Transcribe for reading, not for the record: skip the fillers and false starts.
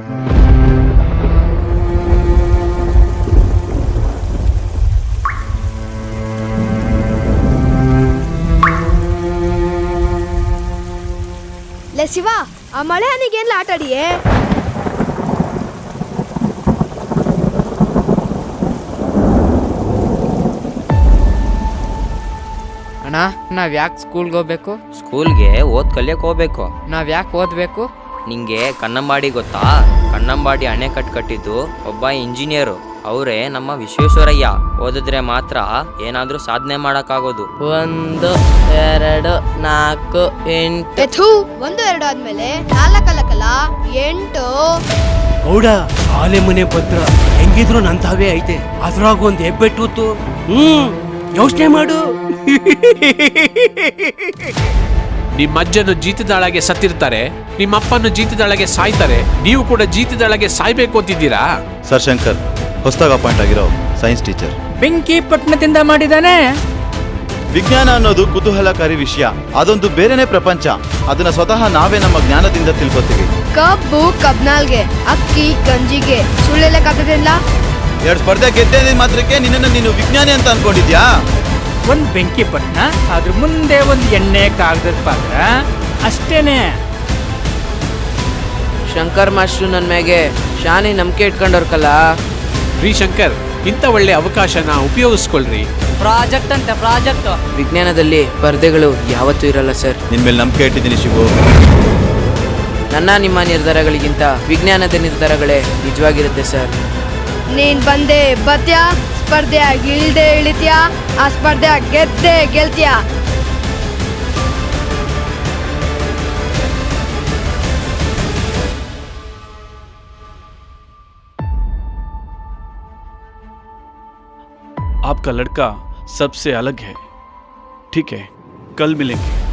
ಲೇ ಶಿವ, ಆ ಮಳೆ ಹನಿಗೇನ್ಲ ಆಟಾಡಿಯೇ? ಅಣ್ಣ, ನಾವ್ ಯಾಕೆ ಸ್ಕೂಲ್ಗೆ ಹೋಗ್ಬೇಕು? ಸ್ಕೂಲ್ಗೆ ಕಲಿಯಕ್ ಹೋಗ್ಬೇಕು. ನಾವ್ ಯಾಕೆ ಓದ್ಬೇಕು? ನಿಂಗೆ ಕನ್ನಂಬಾಡಿ ಗೊತ್ತಾ? ಕನ್ನಂಬಾಡಿ ಅಣೆಕಟ್ಟು ಕಟ್ಟಿದ್ದು ಒಬ್ಬ ಇಂಜಿನಿಯರು. ಅವರೇ ನಮ್ಮ ವಿಶ್ವೇಶ್ವರಯ್ಯ. ಓದಿದ್ರೆ ಮಾತ್ರ ಏನಾದ್ರೂ ಸಾಧನೆ ಮಾಡಕ್ಕಾಗೋದು. 1 2 4 8 1 2 ಆದ್ಮೇಲೆ 4 ಅಲ್ಲಕಲ್ಲ 8. ಗೌಡ, ಆಲೆ ಮನೆ ಭದ್ರ ಹೆಂಗಿದ್ರು ನಂತಾವೇ ಐತೆ. ಅದ್ರಾಗ ಒಂದ್ ಹೆಬ್ಬೆಟ್ಟು ಯೋಚನೆ ಮಾಡು. ನಿಮ್ಮಜ್ಜನು ಜೀತದಾಳಗೆ ಸತ್ತಿರ್ತಾರೆ, ನಿಮ್ಮಪ್ಪನು ಜೀತದಾಳಗೆ ಸಾಯ್ತಾರೆ. ನೀವು ಕೂಡ ಜೀತದಾಳಗೆ ಸಾಯ್ಬೇಕು ಅಂತಿದ್ದೀರಾ? ಸರ್ ಶಂಕರ್, ಹೊಸದಾಗಿ ಅಪಾಯಿಂಟ್ ಆಗಿರೋ ಸೈನ್ಸ್ ಟೀಚರ್. ಬೆಂಕಿ ಪಟ್ಟಣದಿಂದ ಮಾಡಿದಾನೆ. ವಿಜ್ಞಾನ ಅನ್ನೋದು ಕುತೂಹಲಕಾರಿ ವಿಷಯ. ಅದೊಂದು ಬೇರೆನೆ ಪ್ರಪಂಚ. ಅದನ್ನ ಸ್ವತಃ ನಾವೇ ನಮ್ಮ ಜ್ಞಾನದಿಂದ ತಿಳ್ಕೊತೀವಿ. ಕಬ್ಬು ಕಬ್ನಾಲ್ಗೆ, ಅಕ್ಕಿ ಗಂಜಿಗೆ ಸುಳ್ಳೆಲ್ಲಕ್ಕಾಗದಿಲ್ಲ. 2 ಸ್ಪರ್ಧೆ ಗೆದ್ದೆ ಮಾತ್ರಕ್ಕೆ ನಿನ್ನನ್ನು ನೀನು ವಿಜ್ಞಾನಿ ಅಂತ ಅನ್ಕೊಂಡಿದ್ಯಾ? ಒಂದ್ ಬೆಂಕಿ ಪಟ್ಟಣ, ಅದ್ರ ಮುಂದೆ ಒಂದ್ ಎಣ್ಣೆ ಕಾಗದದ ಪಾತ್ರ ಅಷ್ಟೇನೆ. ಶಂಕರ್ ಮಾಸ್ಟ್ರು ನನ್ನ ಮ್ಯಾಗೆ ಶಾನೆ ನಂಬಿಕೆ ಇಟ್ಕೊಂಡವ್ರಕಲ್ಲ. ರೀ ಶಂಕರ್, ಇಂಥ ಒಳ್ಳೆ ಅವಕಾಶನ ಉಪಯೋಗಿಸ್ಕೊಳ್ರಿ. ಪ್ರಾಜೆಕ್ಟ್ ಅಂತ ಪ್ರಾಜೆಕ್ಟ್. ವಿಜ್ಞಾನದಲ್ಲಿ ಸ್ಪರ್ಧೆಗಳು ಯಾವತ್ತೂ ಇರಲ್ಲ ಸರ್. ನಿನ್ ಮೇಲೆ ನಂಬಿಕೆ ಇಟ್ಟಿದ್ದೀನಿ ಶಿವು. ನನ್ನ ನಿಮ್ಮ ನಿರ್ಧಾರಗಳಿಗಿಂತ ವಿಜ್ಞಾನದ ನಿರ್ಧಾರಗಳೇ ನಿಜವಾಗಿರುತ್ತೆ ಸರ್. ನೀನ್ ಬಂದೆ ಬತ್ಯಾ, ಸ್ಪರ್ಧೆ ಇಳ್ದೆ ಇಳಿತ್ಯಾ, ಆ ಸ್ಪರ್ಧೆ ಗೆದ್ದೆ ಗೆಲ್ತ್ಯಾ. आपका लड़का सबसे अलग है. ठीक है, कल मिलेंगे.